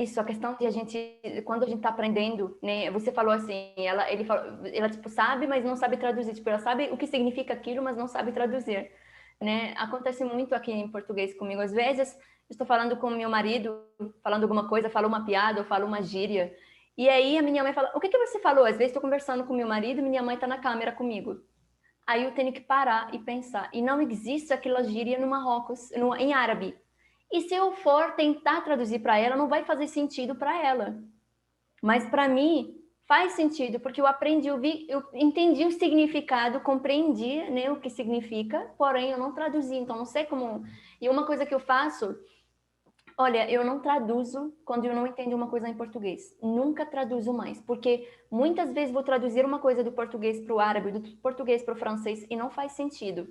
isso, a questão de a gente, quando a gente tá aprendendo, né? Você falou assim, ela tipo, sabe, mas não sabe traduzir. Tipo, ela sabe o que significa aquilo, mas não sabe traduzir, né? Acontece muito aqui em português comigo. Às vezes, estou falando com meu marido, falando alguma coisa, falo uma piada ou falo uma gíria. E aí a minha mãe fala, o que que você falou? Às vezes estou conversando com meu marido, minha mãe tá na câmera comigo. Aí eu tenho que parar e pensar. E não existe aquela gíria no Marrocos, em árabe. E se eu for tentar traduzir para ela, não vai fazer sentido para ela. Mas para mim faz sentido, porque eu aprendi, eu entendi o significado, compreendi, né, o que significa, porém eu não traduzi, então não sei como. E uma coisa que eu faço, olha, eu não traduzo quando eu não entendo uma coisa em português. Nunca traduzo mais, porque muitas vezes vou traduzir uma coisa do português para o árabe, do português para o francês e não faz sentido.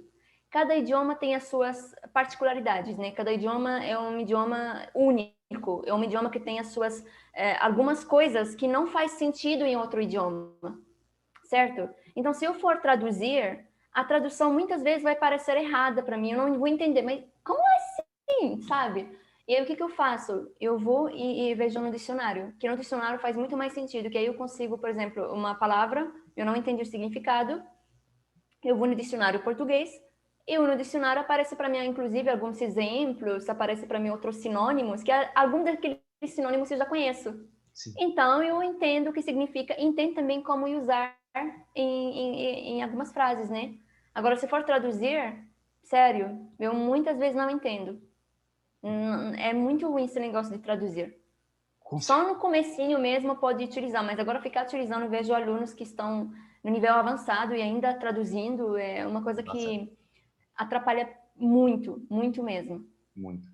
Cada idioma tem as suas particularidades, né? Cada idioma é um idioma único, é um idioma que tem as suas algumas coisas que não faz sentido em outro idioma, certo? Então, se eu for traduzir, a tradução muitas vezes vai parecer errada para mim, eu não vou entender, mas como assim, sabe? E aí o que que eu faço? Eu vou e vejo no dicionário, que no dicionário faz muito mais sentido, que aí eu consigo, por exemplo, uma palavra, eu não entendi o significado, eu vou no dicionário português, e no dicionário aparece para mim, inclusive, alguns exemplos, aparece para mim outros sinônimos, que algum daqueles sinônimos eu já conheço. Sim. Então, eu entendo o que significa, entendo também como usar em algumas frases, né? Agora, se for traduzir, sério, eu muitas vezes não entendo. É muito ruim esse negócio de traduzir. Com Só no comecinho mesmo pode utilizar, mas agora ficar utilizando, eu vejo alunos que estão no nível avançado e ainda traduzindo, é uma coisa Nossa, que atrapalha muito, muito mesmo. muito.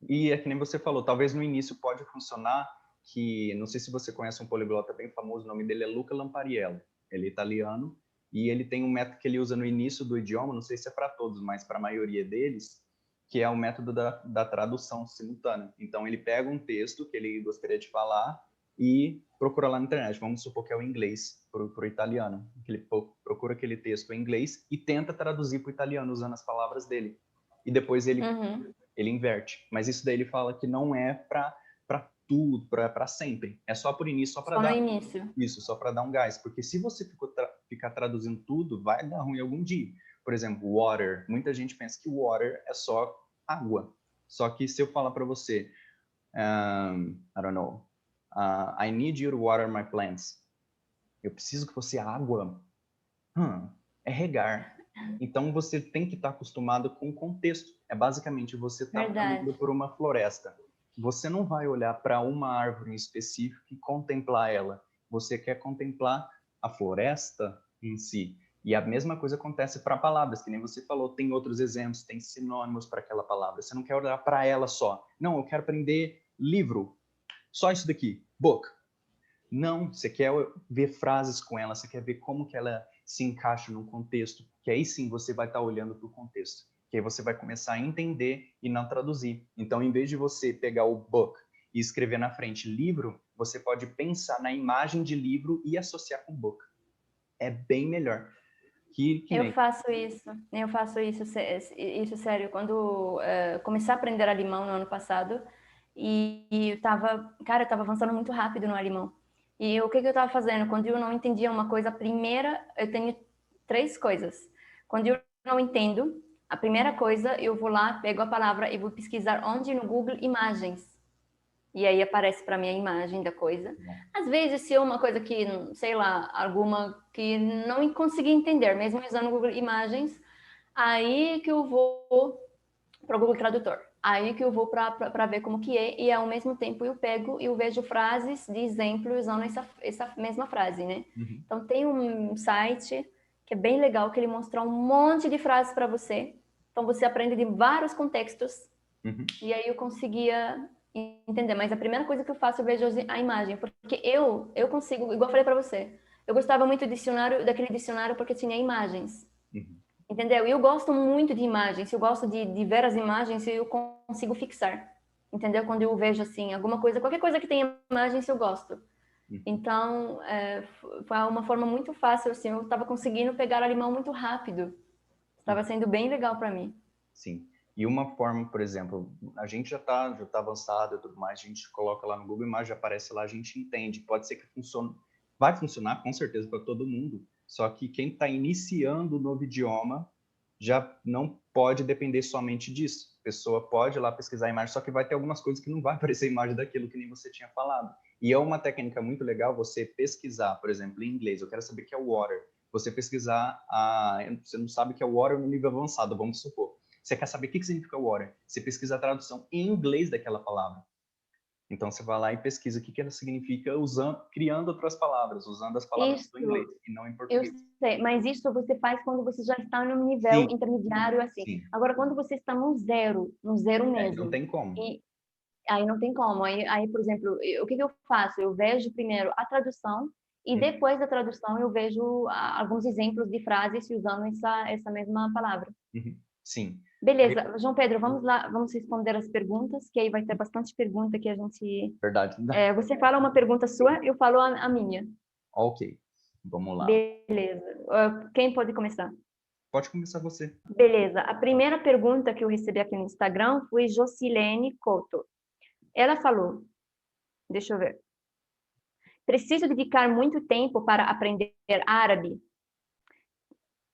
E é que nem você falou, talvez no início pode funcionar que, não sei se você conhece um poliglota bem famoso, o nome dele é Luca Lampariello. Ele é italiano e ele tem um método que ele usa no início do idioma, não sei se é para todos, mas para a maioria deles, que é o método da tradução simultânea. Então ele pega um texto que ele gostaria de falar e procura lá na internet. Vamos supor que é o inglês para o italiano. Ele procura aquele texto em inglês e tenta traduzir para o italiano usando as palavras dele. E depois Uhum. ele inverte. Mas isso daí ele fala que não é para tudo, para sempre. É só por início, só para Só no dar início. isso, só para dar um gás. Porque se você ficar traduzindo tudo, vai dar ruim algum dia. Por exemplo, water. Muita gente pensa que water é só água. Só que se eu falar para você, I don't know, I need you to water my plants. Eu preciso que você água. É regar. Então você tem que estar acostumado com o contexto. É basicamente você está Verdade. caminhando por uma floresta. Você não vai olhar para uma árvore em específico e contemplar ela. Você quer contemplar a floresta em si. E a mesma coisa acontece para palavras, que nem você falou, tem outros exemplos, tem sinônimos para aquela palavra. Você não quer olhar para ela só. Não, eu quero aprender livro. Só isso daqui, book. Não, você quer ver frases com ela, você quer ver como que ela se encaixa num contexto, que aí sim você vai estar olhando para o contexto, que aí você vai começar a entender e não traduzir. Então, em vez de você pegar o book e escrever na frente livro, você pode pensar na imagem de livro e associar com book. É bem melhor. Que nem. Eu faço isso sério. Quando comecei a aprender alemão no ano passado, e eu tava, cara, eu tava avançando muito rápido no alemão. E o que que eu tava fazendo? Quando eu não entendia uma coisa, a primeira, eu tenho três coisas. Quando eu não entendo, a primeira coisa, eu vou lá, pego a palavra e vou pesquisar onde no Google imagens. E aí aparece para mim a imagem da coisa. Às vezes, se é uma coisa que, sei lá, alguma que não consegui entender, mesmo usando o Google Imagens, aí que eu vou para o Google Tradutor. Aí que eu vou para ver como que é, e ao mesmo tempo eu pego e eu vejo frases de exemplo usando essa mesma frase, né? Uhum. Então tem um site que é bem legal, que ele mostra um monte de frases para você. Então você aprende de vários contextos, Uhum. e aí eu conseguia entender. Mas a primeira coisa que eu faço, eu vejo a imagem, porque eu consigo, igual eu falei para você, eu gostava muito do dicionário, daquele dicionário porque tinha imagens. Uhum. Entendeu? E eu gosto muito de imagens, eu gosto de ver as imagens e eu consigo fixar. Entendeu? Quando eu vejo assim, alguma coisa, qualquer coisa que tenha imagens eu gosto. Uhum. Então, foi uma forma muito fácil, assim, eu estava conseguindo pegar alemão muito rápido. Estava Uhum. sendo bem legal para mim. Sim. E uma forma, por exemplo, a gente já tá avançado e tudo mais, a gente coloca lá no Google Imagens, aparece lá, a gente entende. Pode ser que funcione, vai funcionar com certeza para todo mundo, só que quem está iniciando o novo idioma já não pode depender somente disso. A pessoa pode ir lá pesquisar a imagem, só que vai ter algumas coisas que não vai aparecer a imagem daquilo que nem você tinha falado. E é uma técnica muito legal você pesquisar, por exemplo, em inglês, eu quero saber o que é water. Você pesquisar, você não sabe o que é water no nível avançado, vamos supor. Você quer saber o que significa water? Você pesquisa a tradução em inglês daquela palavra. Então, você vai lá e pesquisa o que ela significa criando outras palavras, usando as palavras do inglês Isso, e não em eu português. sei, mas isso você faz quando você já está no nível Sim, intermediário, assim. sim. Agora, quando você está no zero Não mesmo, tem como. e aí não tem como. Aí por exemplo, o que eu faço? Eu vejo primeiro a tradução e Uhum. depois da tradução eu vejo alguns exemplos de frases usando essa mesma palavra. Uhum. Sim. Aí, Beleza, João Pedro, vamos lá, vamos responder as perguntas, que aí vai ter bastante pergunta que a gente. verdade. Você fala uma pergunta sua, eu falo a minha. Ok, vamos lá. Beleza. Quem pode começar? Pode começar você. Beleza. A primeira pergunta que eu recebi aqui no Instagram foi Jocilene Couto. Ela falou, deixa eu ver. Preciso dedicar muito tempo para aprender árabe?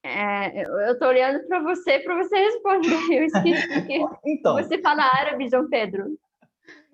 Eu estou olhando para você responder. Eu esqueci que Então, você fala árabe, João Pedro.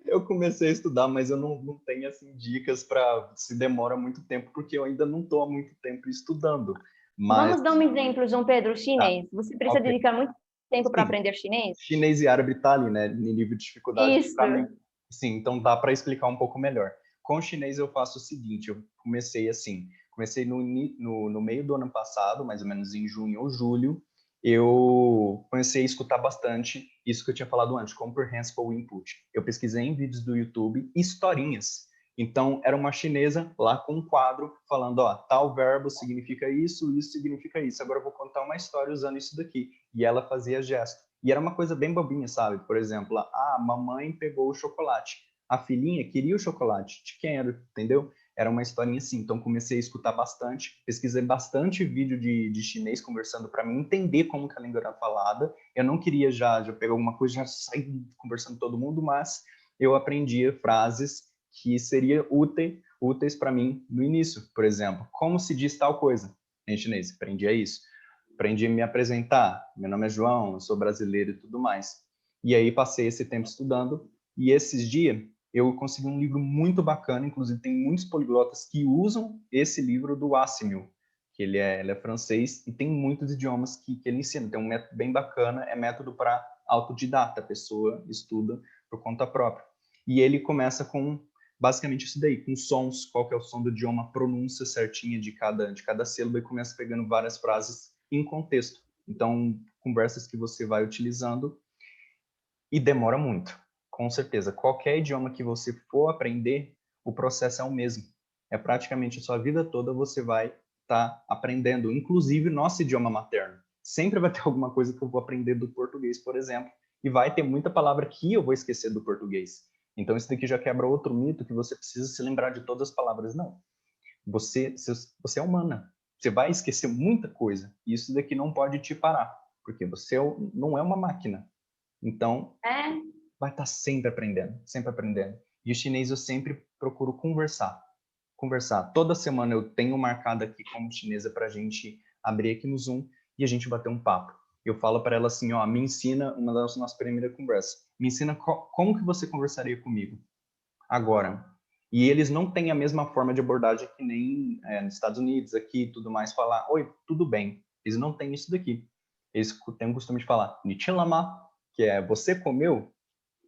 eu comecei a estudar, mas eu não tenho assim dicas para se demora muito tempo, porque eu ainda não estou há muito tempo estudando. Mas, Vamos dar um exemplo, João Pedro, tá, chinês. Você precisa ok. dedicar muito tempo para Sim, aprender chinês? chinês e árabe tá ali, né, em nível de dificuldade para mim. Isso. Sim, então dá para explicar um pouco melhor. Com o chinês eu faço o seguinte, eu comecei assim, comecei no meio do ano passado, mais ou menos em junho ou julho, eu comecei a escutar bastante isso que eu tinha falado antes, comprehensible input. Eu pesquisei em vídeos do YouTube historinhas. Então, era uma chinesa lá com um quadro falando, ó, tal verbo significa isso, isso significa isso. Agora eu vou contar uma história usando isso daqui. E ela fazia gesto. E era uma coisa bem bobinha, sabe? Por exemplo, a mamãe pegou o chocolate. A filhinha queria o chocolate. De quem era, entendeu? Era uma historinha assim. Então, comecei a escutar bastante, pesquisei bastante vídeo de chinês conversando para mim entender como que a língua era falada. Eu não queria já pegar alguma coisa, já sair conversando com todo mundo, mas eu aprendia frases que seriam úteis para mim no início. Por exemplo, como se diz tal coisa em chinês? Aprendia isso. Aprendi a me apresentar. Meu nome é João, eu sou brasileiro e tudo mais. E aí passei esse tempo estudando e esses dias eu consegui um livro muito bacana, inclusive tem muitos poliglotas que usam esse livro do Assimil, que ele é francês e tem muitos idiomas que ele ensina. Tem um método bem bacana, é método para autodidata, a pessoa estuda por conta própria. E ele começa com basicamente isso daí, com sons, qual que é o som do idioma, pronúncia certinha de cada sílaba e começa pegando várias frases em contexto. Então, conversas que você vai utilizando e demora muito, com certeza. Qualquer idioma que você for aprender, o processo é o mesmo. É praticamente a sua vida toda você vai estar aprendendo, inclusive nosso idioma materno. Sempre vai ter alguma coisa que eu vou aprender do português, por exemplo, e vai ter muita palavra que eu vou esquecer do português. Então, isso daqui já quebra outro mito que você precisa se lembrar de todas as palavras. Não. Você é humana. Você vai esquecer muita coisa. E isso daqui não pode te parar, porque você não é uma máquina. Então, É, vai estar sempre aprendendo, sempre aprendendo. E o chinês eu sempre procuro conversar. Conversar. Toda semana eu tenho marcado aqui como chinesa para a gente abrir aqui no Zoom e a gente bater um papo. Eu falo para ela assim, ó, me ensina, uma das nossas primeiras conversas, me ensina como que você conversaria comigo agora. E eles não têm a mesma forma de abordagem que nem nos Estados Unidos, aqui e tudo mais, falar, oi, tudo bem. Eles não têm isso daqui. Eles têm o costume de falar, nichilama, que é você comeu?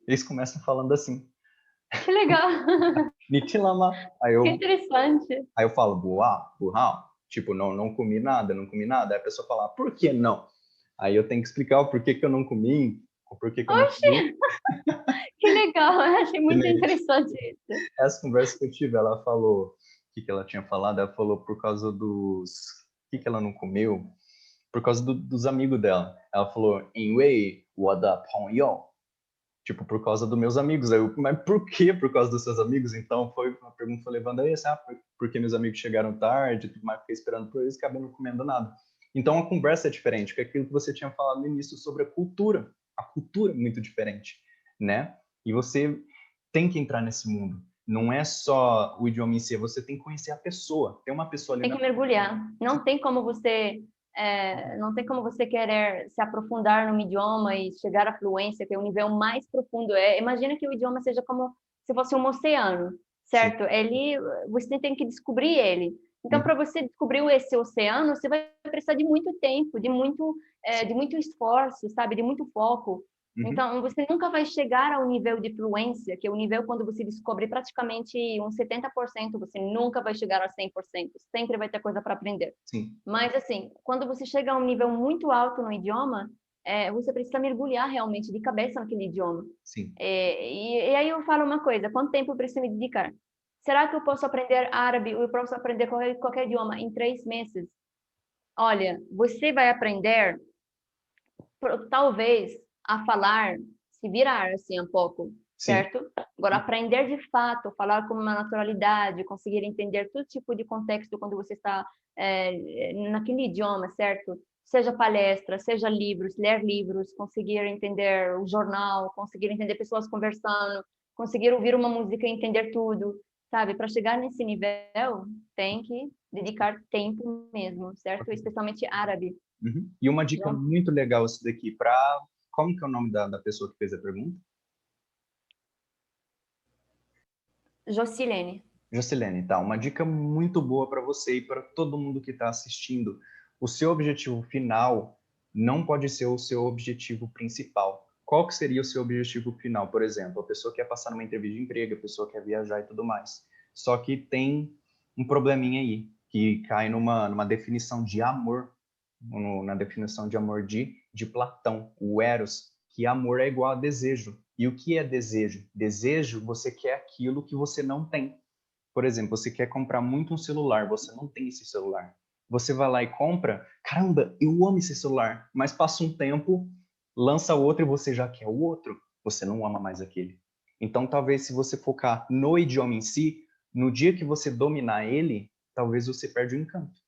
Eles começam falando assim, que legal. nichilama. Que interessante. Aí eu falo, boa, burral. Tipo, não comi nada, não comi nada. Aí a pessoa fala, por que não? Aí eu tenho que explicar o porquê que eu não comi, o porquê que eu não Oxe, comi. que legal. Eu achei E muito nem interessante isso. essa conversa que eu tive, ela falou, o que ela tinha falado? Ela falou por causa dos... O que ela não comeu? Por causa dos amigos dela. Ela falou, 因为我的朋友. Tipo, por causa dos meus amigos. Aí eu, mas por que por causa dos seus amigos? Então, foi uma pergunta foi levando aí, sabe? Porque meus amigos chegaram tarde, tudo mais, fiquei esperando por eles, acabei não comendo nada. Então, a conversa é diferente, que é aquilo que você tinha falado no início sobre a cultura. a cultura é muito diferente, né? E você tem que entrar nesse mundo. Não é só o idioma em si, você tem que conhecer a pessoa. Tem uma pessoa ali Tem na... que mergulhar. Não tem como você querer se aprofundar no idioma e chegar à fluência, que é o nível mais profundo. Imagina que o idioma seja como se fosse um oceano, Sim. certo? Você tem que descobrir ele. Então, para Uhum. você descobrir esse oceano, você vai precisar de muito tempo, de muito esforço, sabe? De muito foco. Uhum. Então, você nunca vai chegar ao nível de fluência, que é o nível quando você descobre praticamente uns 70%, você nunca vai chegar a 100%. Sempre vai ter coisa para aprender. Sim. Mas, assim, quando você chega a um nível muito alto no idioma, você precisa mergulhar realmente de cabeça naquele idioma. Sim. E aí eu falo uma coisa, quanto tempo eu preciso me dedicar? Será que eu posso aprender árabe ou eu posso aprender qualquer idioma em 3 meses? Olha, você vai aprender talvez a falar, se virar assim um pouco, Sim. certo? Agora, aprender de fato, falar com uma naturalidade, conseguir entender todo tipo de contexto quando você está naquele idioma, certo? Seja palestra, seja livros, ler livros, conseguir entender o jornal, conseguir entender pessoas conversando, conseguir ouvir uma música e entender tudo, sabe? Para chegar nesse nível, tem que dedicar tempo mesmo, certo? Especialmente árabe. Uhum. E uma dica João, muito legal isso daqui, para... Como que é o nome da pessoa que fez a pergunta? Jocilene. Jocilene, tá? Uma dica muito boa para você e para todo mundo que está assistindo. O seu objetivo final não pode ser o seu objetivo principal. Qual que seria o seu objetivo final? Por exemplo, a pessoa quer passar numa entrevista de emprego, a pessoa quer viajar e tudo mais. Só que tem um probleminha aí, que cai numa definição de amor, na definição de amor de Platão, o Eros, que amor é igual a desejo. E o que é desejo? Desejo, você quer aquilo que você não tem. Por exemplo, você quer comprar muito um celular, você não tem esse celular. Você vai lá e compra, caramba, eu amo esse celular, mas passa um tempo, lança outro e você já quer o outro, você não ama mais aquele. Então, talvez se você focar no idioma em si, no dia que você dominar ele, talvez você perde o encanto.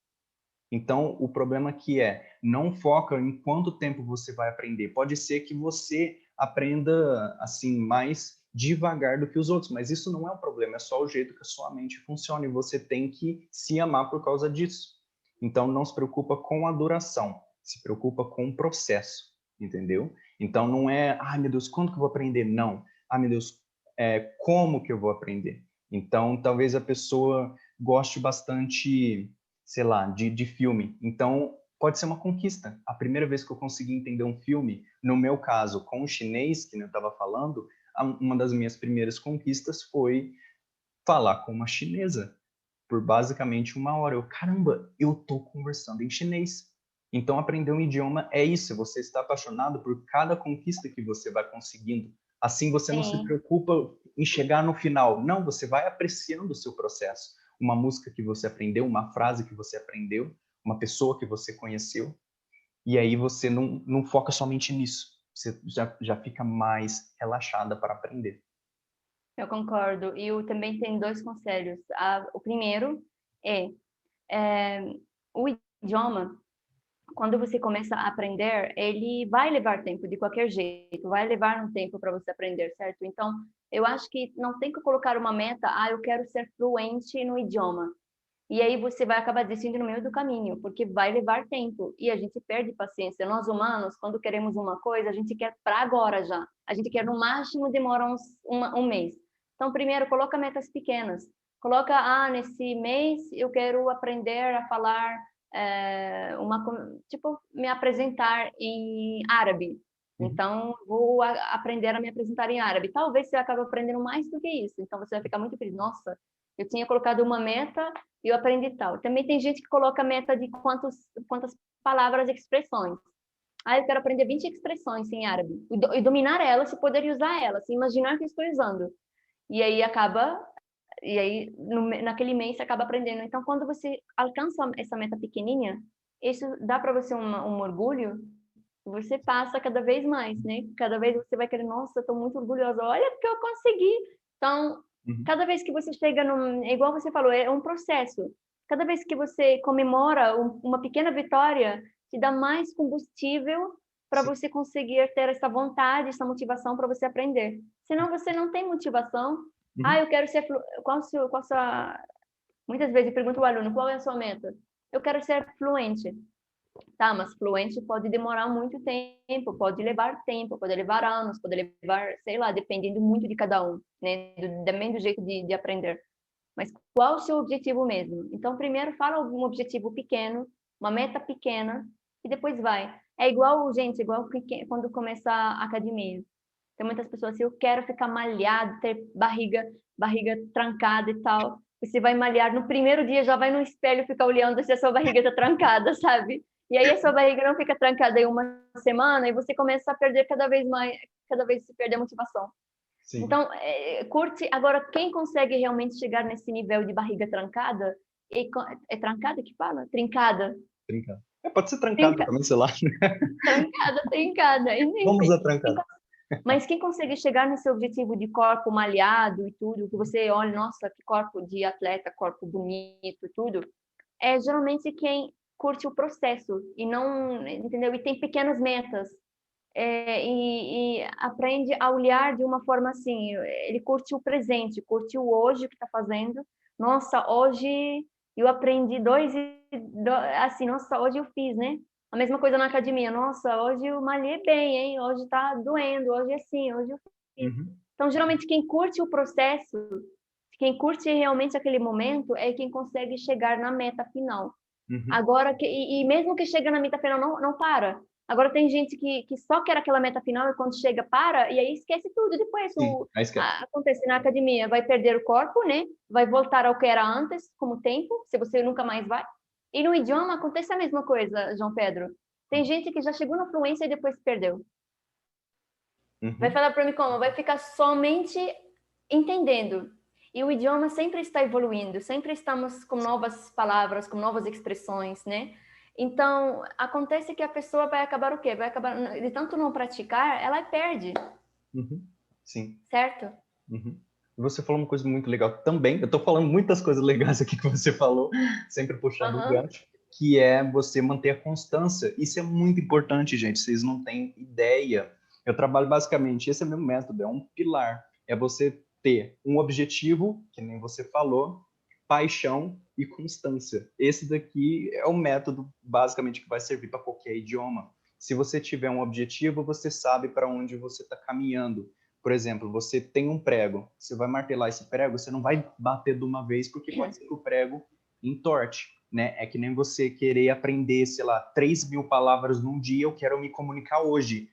Então, o problema aqui é, não foca em quanto tempo você vai aprender. Pode ser que você aprenda assim mais devagar do que os outros, mas isso não é um problema, é só o jeito que a sua mente funciona e você tem que se amar por causa disso. Então, não se preocupa com a duração, se preocupa com o processo, entendeu? Então, não é, ai meu Deus, quando que eu vou aprender? Não. Ah, meu Deus, como que eu vou aprender? Então, talvez a pessoa goste bastante, sei lá, de filme. Então, pode ser uma conquista. A primeira vez que eu consegui entender um filme, no meu caso, com o chinês, que eu estava falando, uma das minhas primeiras conquistas foi falar com uma chinesa por basicamente 1 hora. Caramba, eu tô conversando em chinês. Então, aprender um idioma é isso. Você está apaixonado por cada conquista que você vai conseguindo. Assim, você não se Sim, preocupa em chegar no final. Não, você vai apreciando o seu processo. Uma música que você aprendeu, uma frase que você aprendeu, uma pessoa que você conheceu. E aí você não foca somente nisso. Você já fica mais relaxada para aprender. eu concordo. E eu também tenho dois conselhos. O primeiro é o idioma, quando você começa a aprender, ele vai levar tempo de qualquer jeito, vai levar um tempo para você aprender, certo? Então, eu acho que não tem que colocar uma meta, eu quero ser fluente no idioma. E aí você vai acabar desistindo no meio do caminho, porque vai levar tempo e a gente perde paciência. Nós humanos, quando queremos uma coisa, a gente quer para agora já. A gente quer no máximo demora um mês. Então, primeiro, coloca metas pequenas. Coloca, nesse mês eu quero aprender a falar tipo, me apresentar em árabe. Uhum. Então, vou aprender a me apresentar em árabe. Talvez você acabe aprendendo mais do que isso. Então, você vai ficar muito feliz. Nossa, eu tinha colocado uma meta e eu aprendi tal. Também tem gente que coloca meta de quantas palavras e expressões. Eu quero aprender 20 expressões em árabe e dominar elas, se poder usar elas, se imaginar que estou usando. E aí naquele mês você acaba aprendendo. Então, quando você alcança essa meta pequenininha, isso dá para você um orgulho, você passa cada vez mais, né? Cada vez você vai querer, nossa, estou muito orgulhosa, olha porque eu consegui. Então, Uhum. cada vez que você chega igual você falou, é um processo. Cada vez que você comemora uma pequena vitória, te dá mais combustível para você conseguir ter essa vontade, essa motivação para você aprender. Senão você não tem motivação. Eu quero ser muitas vezes eu pergunto ao aluno, qual é a sua meta? Eu quero ser fluente. Tá, mas fluente pode demorar muito tempo, pode levar anos, pode levar, sei lá, dependendo muito de cada um, né? Também do jeito de aprender. Mas qual o seu objetivo mesmo? Então, primeiro fala um objetivo pequeno, uma meta pequena, e depois vai. É igual, gente, igual quando começa a academia. Tem muitas pessoas assim, eu quero ficar malhado, ter barriga trancada e tal. Você vai malhar, no primeiro dia já vai no espelho ficar olhando se a sua barriga tá trancada, sabe? E aí a sua barriga não fica trancada em uma semana e você começa a perder cada vez mais, cada vez se perde a motivação. Sim. Então, curte. Agora, quem consegue realmente chegar nesse nível de barriga trancada, é trancada que fala? Trincada. Trincado. Pode ser trancado também, sei lá. Trincada. Vamos Enfim. a trancada. Mas quem consegue chegar nesse objetivo de corpo malhado e tudo, que você olha, nossa, que corpo de atleta, corpo bonito e tudo, é geralmente quem curte o processo e não, entendeu? E tem pequenas metas. E aprende a olhar de uma forma assim, ele curte o presente, curte o hoje que está fazendo. Nossa, hoje eu aprendi assim, nossa, hoje eu fiz, né? A mesma coisa na academia, nossa, hoje eu malhei bem, hein? Hoje tá doendo, hoje é assim, hoje eu fiz. Então, geralmente, quem curte o processo, quem curte realmente aquele momento, é quem consegue chegar na meta final. Agora, e mesmo que chega na meta final, não para. Agora tem gente que só quer aquela meta final e quando chega, para, e aí esquece tudo. Depois acontece na academia, vai perder o corpo, né? Vai voltar ao que era antes, como tempo, se você nunca mais vai. E no idioma acontece a mesma coisa, João Pedro. Tem gente que já chegou na fluência e depois perdeu. Vai falar para mim como? Vai ficar somente entendendo. E o idioma sempre está evoluindo, sempre estamos com novas palavras, com novas expressões, né? Então, acontece que a pessoa vai acabar o quê? Vai acabar, de tanto não praticar, ela perde. Sim. Certo? Você falou uma coisa muito legal também. Eu estou falando muitas coisas legais aqui que você falou, sempre puxando o gancho, que é você manter a constância. Isso é muito importante, gente. Vocês não têm ideia. Eu trabalho basicamente, esse é meu método, é um pilar. É você ter um objetivo, que nem você falou, paixão e constância. Esse daqui é o método, basicamente, que vai servir para qualquer idioma. Se você tiver um objetivo, você sabe para onde você está caminhando. Por exemplo, você tem um prego, você vai martelar esse prego, você não vai bater de uma vez, porque pode ser que o prego entorte, né? É que nem você querer aprender, sei lá, 3.000 palavras num dia, eu quero me comunicar hoje.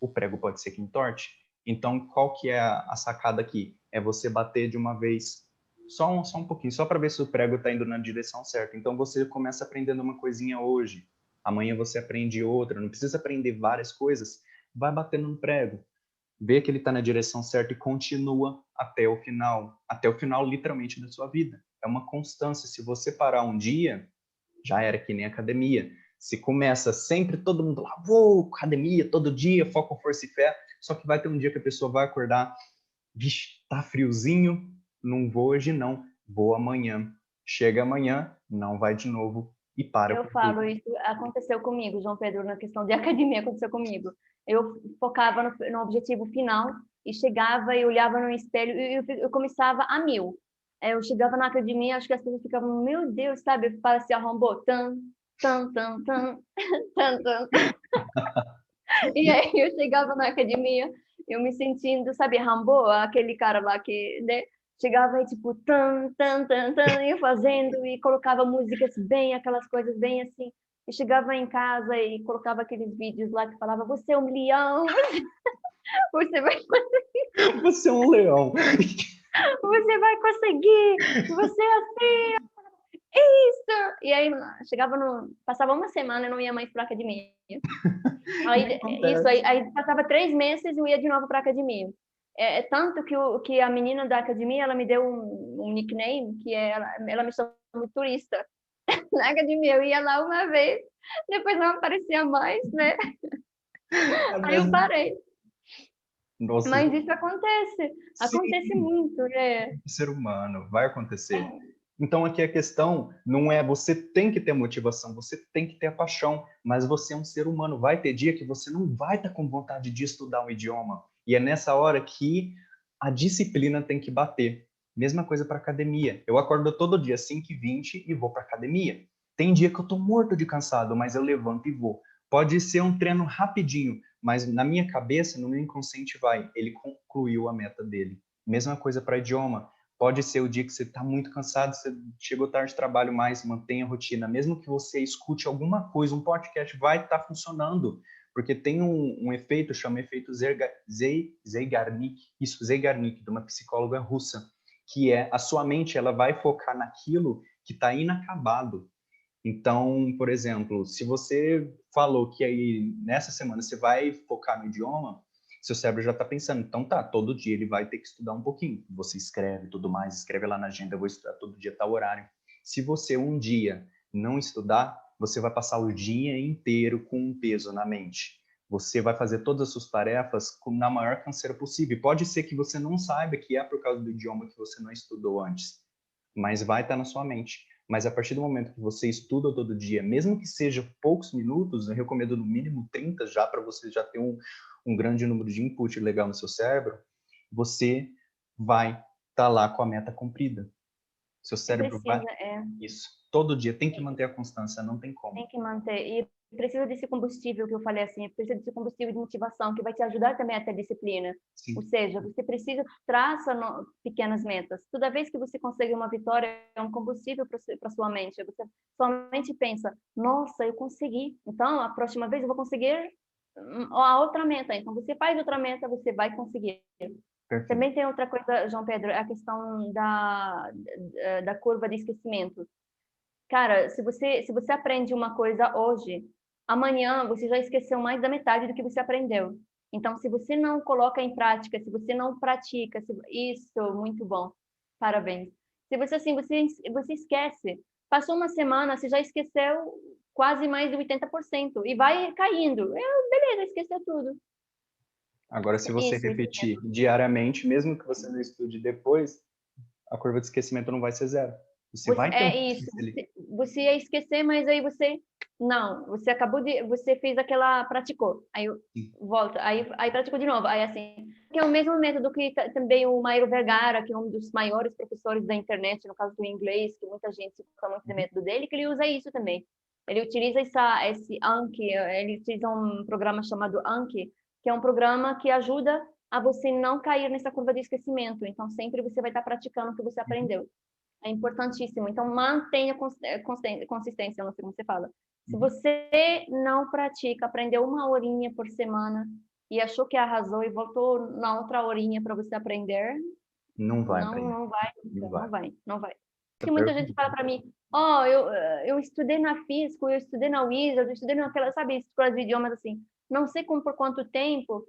O prego pode ser que entorte. Então, qual que é a sacada aqui? É você bater de uma vez, só um pouquinho, só para ver se o prego está indo na direção certa. Então, você começa aprendendo uma coisinha hoje, amanhã você aprende outra, não precisa aprender várias coisas, vai batendo no prego, vê que ele está na direção certa e continua até o final literalmente da sua vida. É uma constância. Se você parar um dia, já era que nem academia. Se começa sempre todo mundo lá, vou academia todo dia, foco, força e fé, só que vai ter um dia que a pessoa vai acordar, vixe, tá friozinho, não vou hoje não, vou amanhã. Chega amanhã, não vai de novo e para. Eu falo, isso aconteceu comigo, João Pedro, na questão de academia, aconteceu comigo. Eu focava no objetivo final e chegava e olhava no espelho e eu começava a 1000. Eu chegava na academia, acho que as pessoas ficavam, meu Deus, sabe? Parecia arrombou, tan, tan, tan, tan, tan, tan. E aí eu chegava na academia, eu me sentindo, sabe, Rambo, aquele cara lá que, né, chegava e tipo, tan, tan, tan, tan, ia fazendo e colocava músicas bem, aquelas coisas bem assim. E chegava em casa e colocava aqueles vídeos lá que falava, você é um leão, você vai conseguir. Você é um leão. Você vai conseguir, você é assim, isso! E aí chegava passava uma semana e não ia mais para academia. Aí passava 3 meses e eu ia de novo para academia. Tanto que a menina da academia, ela me deu um nickname, que ela me chamou de turista. Na academia eu ia lá uma vez, depois não aparecia mais, né? Aí eu parei. Nossa, mas isso acontece muito, né? ser humano, vai acontecer. Então, aqui a questão não é você tem que ter motivação, você tem que ter a paixão, mas você é um ser humano. Vai ter dia que você não vai estar com vontade de estudar um idioma. E é nessa hora que a disciplina tem que bater. Mesma coisa para academia. Eu acordo todo dia às 5h20 e vou para academia. Tem dia que eu estou morto de cansado, mas eu levanto e vou. Pode ser um treino rapidinho, mas na minha cabeça, no meu inconsciente vai. Ele concluiu a meta dele. Mesma coisa para idioma. Pode ser o dia que você está muito cansado, você chegou tarde de trabalho, mas mantenha a rotina. Mesmo que você escute alguma coisa, um podcast vai estar funcionando, porque tem um efeito, chama efeito Zeigarnik, isso, Zeigarnik, de uma psicóloga russa, que é a sua mente, ela vai focar naquilo que está inacabado. Então, por exemplo, se você falou que aí nessa semana você vai focar no idioma, seu cérebro já está pensando, então tá, todo dia ele vai ter que estudar um pouquinho. Você escreve tudo mais, escreve lá na agenda, eu vou estudar todo dia tal horário. Se você um dia não estudar, você vai passar o dia inteiro com um peso na mente. Você vai fazer todas as suas tarefas na maior canseira possível. Pode ser que você não saiba que é por causa do idioma que você não estudou antes, mas vai estar na sua mente. Mas a partir do momento que você estuda todo dia, mesmo que seja poucos minutos, eu recomendo no mínimo 30 já, para você já ter um grande número de input legal no seu cérebro, você vai estar lá com a meta cumprida. Seu cérebro vai... Isso. Todo dia tem que manter a constância, não tem como. Tem que manter. E precisa desse combustível que eu falei assim, precisa desse combustível de motivação, que vai te ajudar também a ter disciplina. Sim. Ou seja, você precisa traçar pequenas metas. Toda vez que você consegue uma vitória, é um combustível para sua mente. Sua mente pensa, nossa, eu consegui. Então, a próxima vez eu vou conseguir a outra meta. Então, você faz outra meta, você vai conseguir. Perfeito. Também tem outra coisa, João Pedro, a questão da curva de esquecimento. Cara, se você aprende uma coisa hoje, amanhã você já esqueceu mais da metade do que você aprendeu. Então, se você não coloca em prática, se você não pratica, isso, muito bom. Parabéns. Se você assim, você esquece. Passou uma semana, você já esqueceu quase mais de 80% e vai caindo. Beleza, esqueceu tudo. Agora, se você Isso repetir diariamente, mesmo que você não estude depois, a curva de esquecimento não vai ser zero. Você vai ter isso. Você ia esquecer, mas aí você não. Você acabou você fez aquela, praticou. Aí volta, aí praticou de novo. Aí assim, que é o mesmo método que também o Mairo Vergara, que é um dos maiores professores da internet, no caso do inglês, que muita gente gosta muito do método dele, que ele usa isso também. Ele utiliza esse Anki, ele utiliza um programa chamado Anki, que é um programa que ajuda a você não cair nessa curva de esquecimento. Então, sempre você vai estar praticando o que você aprendeu. É importantíssimo. Então, mantenha consistência, não sei como você fala. Se você não pratica, aprendeu uma horinha por semana e achou que arrasou e voltou na outra horinha para você aprender, não vai. Não vai. Porque muita gente fala para mim, eu estudei na Fisco, eu estudei na Wizard, eu estudei naquela, sabe, escolas de idiomas assim. Não sei por quanto tempo.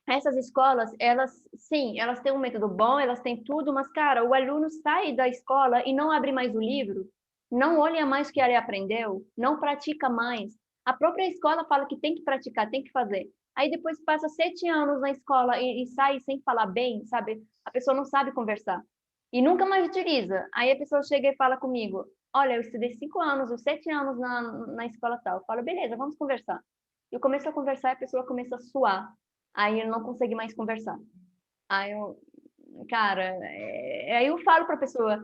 Essas escolas, sim, elas têm um método bom, elas têm tudo, mas, cara, o aluno sai da escola e não abre mais o livro, não olha mais o que ele aprendeu, não pratica mais. A própria escola fala que tem que praticar, tem que fazer. Aí depois passa 7 anos na escola e sai sem falar bem, sabe? A pessoa não sabe conversar. E nunca mais utiliza. Aí a pessoa chega e fala comigo, olha, eu estudei 5 anos ou 7 anos na escola tal. Eu falo, beleza, vamos conversar. Eu começo a conversar e a pessoa começa a suar. Aí eu não consegui mais conversar. Aí eu, cara, aí eu falo para a pessoa,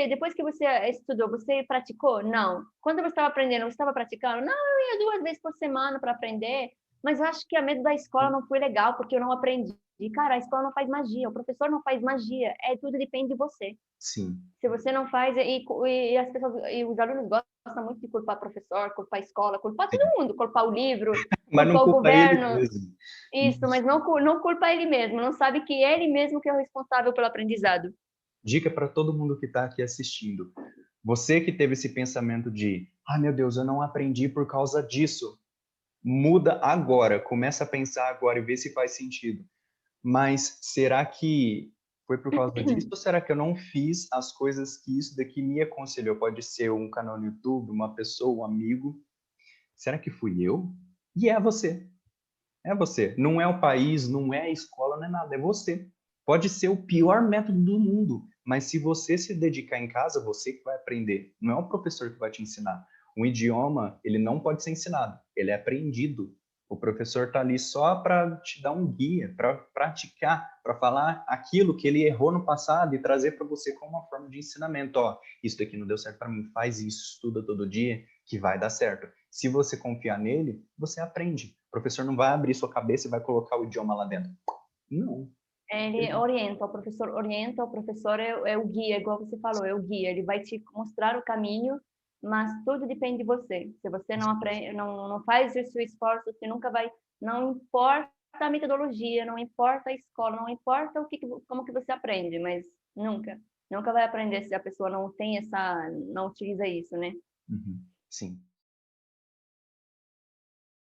depois que você estudou, você praticou? Não. Quando você estava aprendendo, você estava praticando? Não, eu ia 2 vezes por semana para aprender, mas eu acho que a medo da escola não foi legal, porque eu não aprendi. Cara, a escola não faz magia, o professor não faz magia, tudo depende de você. Sim. Se você não faz, e as pessoas, e os alunos gostam muito de culpar professor, culpar a escola, culpar todo mundo, culpar o livro, mas não culpar o culpa governo. ele mesmo. Isso, mas não culpa ele mesmo, não sabe que ele mesmo que é o responsável pelo aprendizado. Dica para todo mundo que está aqui assistindo. Você que teve esse pensamento de, meu Deus, eu não aprendi por causa disso. Muda agora, começa a pensar agora e vê se faz sentido. Mas será que foi por causa disso ou será que eu não fiz as coisas que isso daqui me aconselhou? Pode ser um canal no YouTube, uma pessoa, um amigo. Será que fui eu? E é você. É você. Não é o país, não é a escola, não é nada, é você. Pode ser o pior método do mundo, mas se você se dedicar em casa, você que vai aprender. Não é o professor que vai te ensinar. Um idioma, ele não pode ser ensinado, ele é aprendido. O professor está ali só para te dar um guia, para praticar, para falar aquilo que ele errou no passado e trazer para você como uma forma de ensinamento. Ó, isso daqui não deu certo para mim, faz isso, estuda todo dia, que vai dar certo. Se você confiar nele, você aprende. O professor não vai abrir sua cabeça e vai colocar o idioma lá dentro. Não. Ele orienta, o professor é o guia, igual você falou, é o guia. Ele vai te mostrar o caminho, mas tudo depende de você. Se você não aprende, não faz o seu esforço, você nunca vai. Não importa a metodologia, não importa a escola, não importa como que você aprende, mas nunca vai aprender se a pessoa não tem essa, não utiliza isso, né? Uhum. Sim.